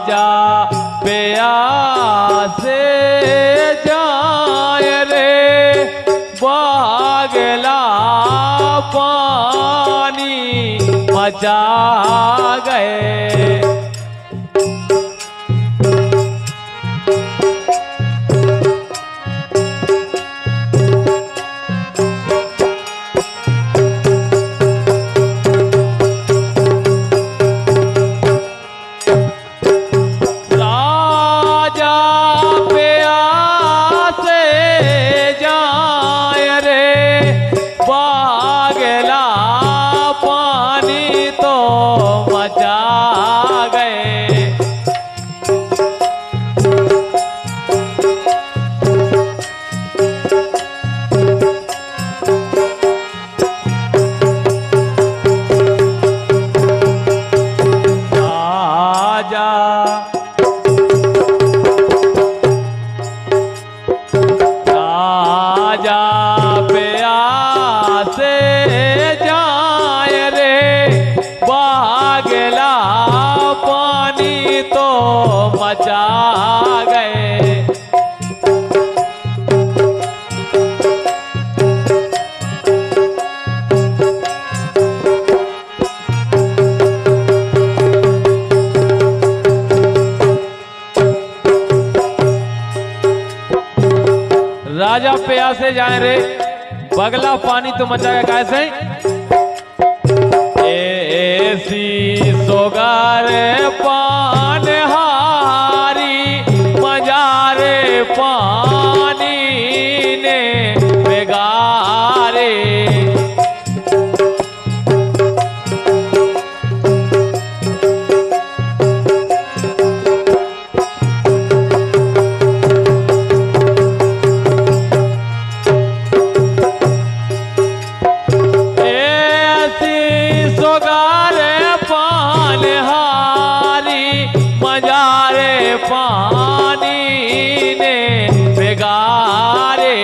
राजा प्यासे जाए रे बागला पानी मचा गए। राजा प्यासे जाए रे बगला पानी तो मचाएगा कैसे। ऐसी सोगारे पान हारी मजारे पानी ने बेगारे। पानी ने बेगारे।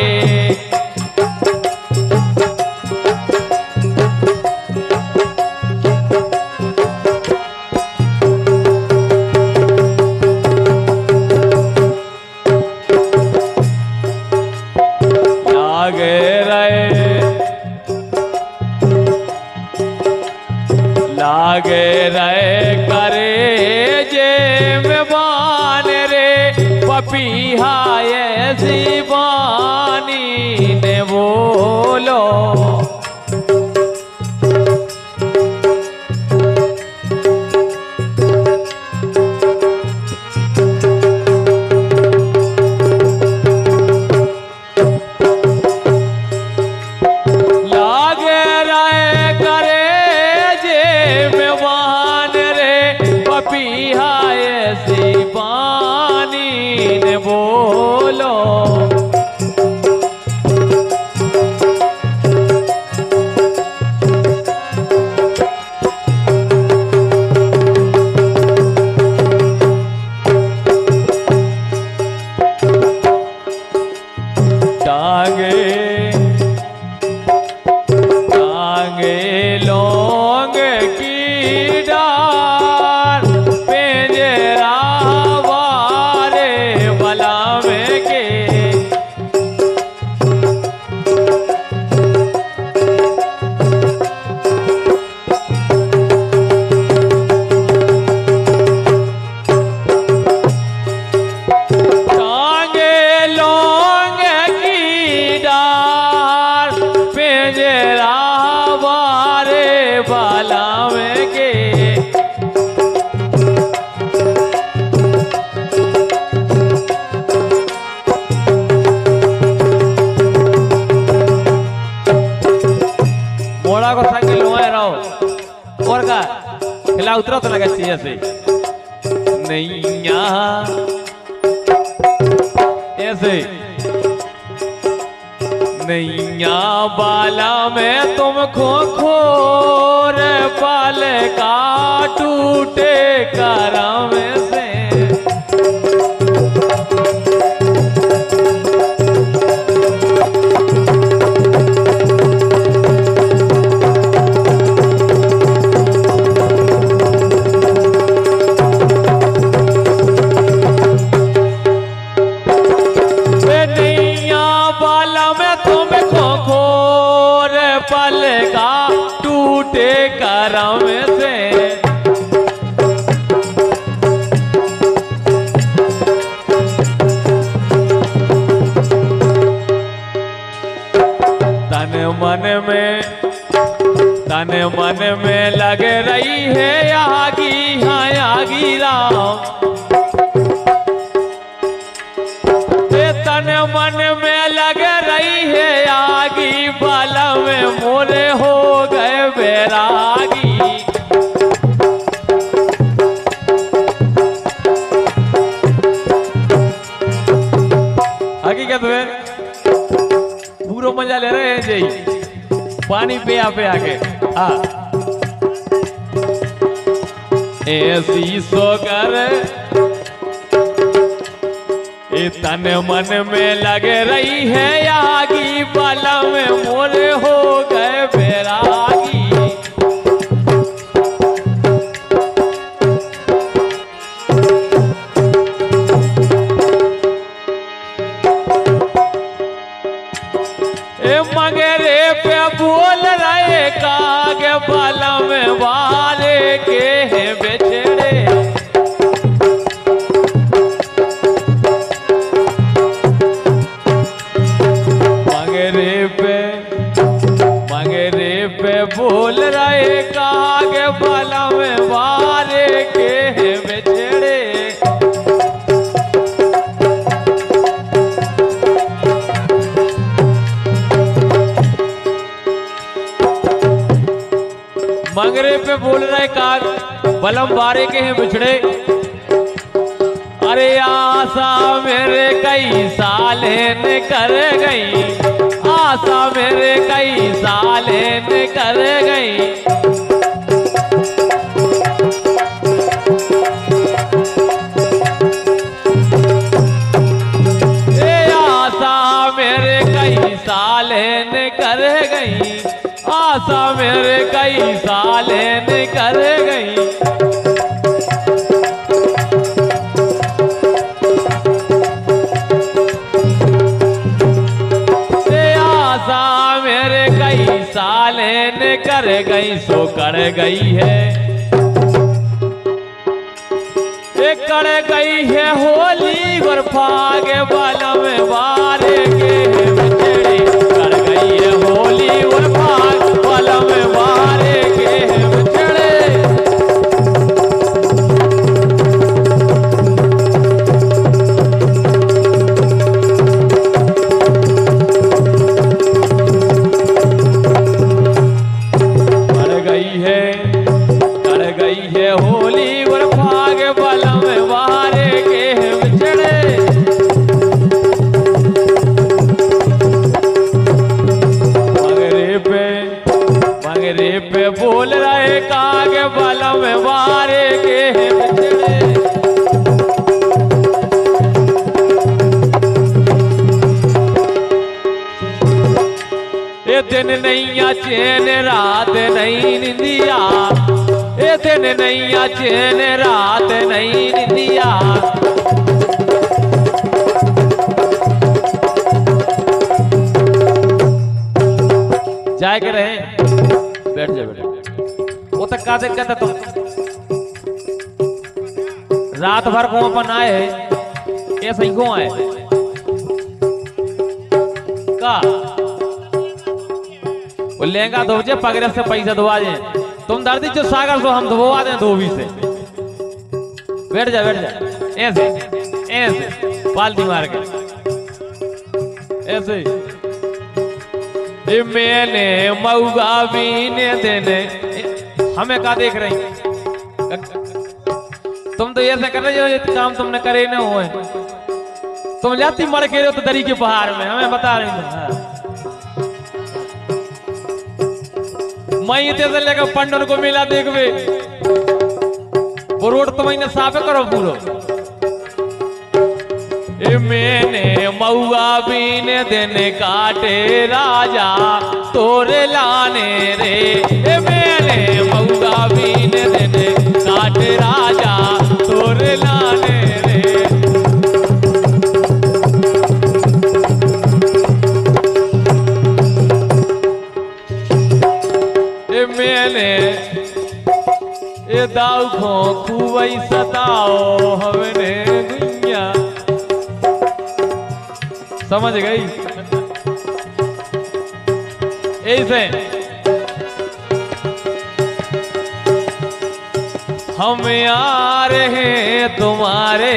लागे रहे करे जे में बान रे पपीहा ऐसी बानी ने बोलो। बोलो टांगे टांगे लोंग की डार पेंजरा खिला उतरा तो लगा चाहिए से नैया ऐसे नैया बाला में तुमको खोर पाल का टूटे करम से। मन में लग रही है आगी, हाँ आगी राम। तन मन में लग रही है आगी, बाला में मोरे हो गए बैरागी। हकीकत में पूरा मजा ले रहे हैं जी, पानी पिया पिया के। हाँ ऐसी सोकर तन मन में लगे रही है आगी, बाला में मोरे हो गए बैरागी। मगरे पे बोल रहे काग, बाला में वाले के हैं बेचड़े। मगरे पे बोल रहे काग, बाला में वाले के हैं बेचड़े। मंगरे पे बोल रहे काग, बलम बारे के हैं बिछड़े। अरे आशा मेरे कई साले ने कर गई, आशा मेरे कई साले ने कर गई। ए आशा मेरे कई साले ने कर गई, आशा मेरे कई साले ने कर गई। आशा मेरे कई साले ने कर गई, सो कर गई है। एक कर गई है होली और फागे, बाला में वारे के बिछड़े। कर गई है होली और फाग, बाला में वारे के बिछड़े। कर गई है होली और फाग, बाला में वारे के बिछड़े। मगरे पे बोल रहे काग, बाला में वारे के बिछड़े। ये दिन नैया चैन रात नहीं निंदिया, ये दिन नैया चैन रात नहीं निंदिया। जाए के रहे, बैठ जा बैठ। वो तक का दिक्कत है, तुम रात भर को अपन आए, ये सही को आए का वो लहंगा धोजे, पगड़े से पैसा धोवा जाए। तुम दर्दी जो सागर सो हम धोवा दें धोबी से। बैठ जा बैठ जा, ऐसे ऐसे पालती मार के ऐसे। मैंने मऊगा बीने देने, हमें का देख रही? तुम तो ऐसे कर रहे हो, ये काम तुमने करे ना हुए। तुम जाती मर के रहे हो तो दरी के पहाड़ में, हमें बता रही थी। मैं इतने से लेकर पंडन को मिला देखवे, वो रोड तो मैंने साफ करो पूरा। मैंने मऊआ बीने देने काटे राजा तोरे लाने रे। मैंने मऊआ बीने देने काटे राजा तोरे लाने रे। मैंने ये दाऊ खो खूबई सताओ हमने गुइया, समझ गई? ऐसे हम यार हैं तुम्हारे,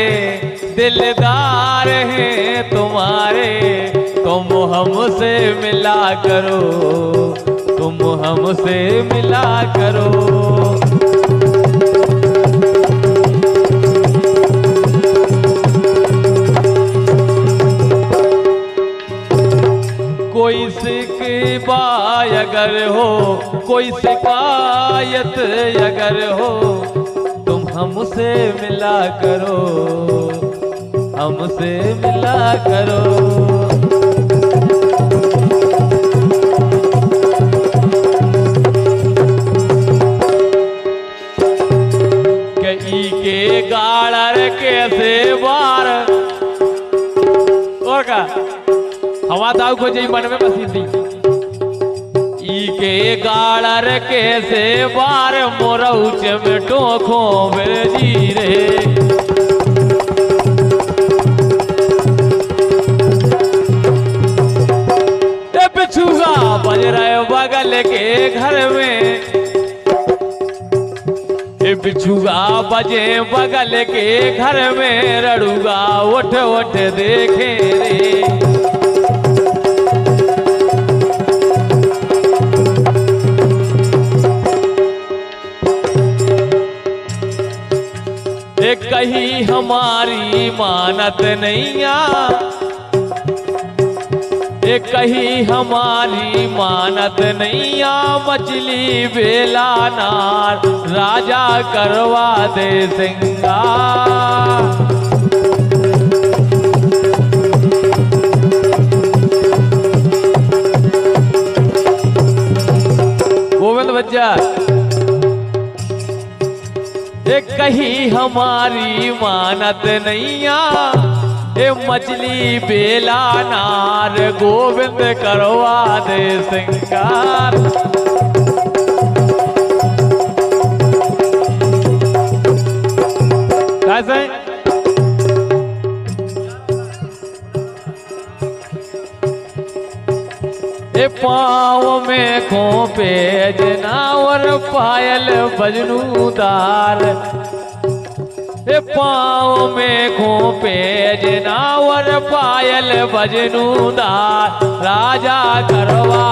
दिलदार हैं तुम्हारे, तुम हमसे मिला करो, तुम हमसे मिला करो। कोई शिकायत अगर हो, कोई शिकायत अगर हो, तुम हमसे मिला करो, हमसे मिला करो। कई के गाड़र कैसे बार और का हवा दाव को जी मन में बसी थी। ई के गाड़र कैसे बार मोरौच में टोखो बेजी रे। ए बिछुआ बज रहे बगल के घर में, ए बिछुआ बजे बगल के घर में, रड़ुगा उठ उठ देखे रे। कहीं हमारी मानत नैया, कहीं हमारी मानत नैया, मछली बेला नार राजा करवा दे सिंगार। गोविंद बच्चा कहीं हमारी मानत नैया, ए मछली बेला नार गोविंद करवा दे सिंगार। कैसे ए पाँव में खोपे जनावर पायल बजनूदार, ए पाँव में खोपे जनावर पायल बजनूदार, राजा करवा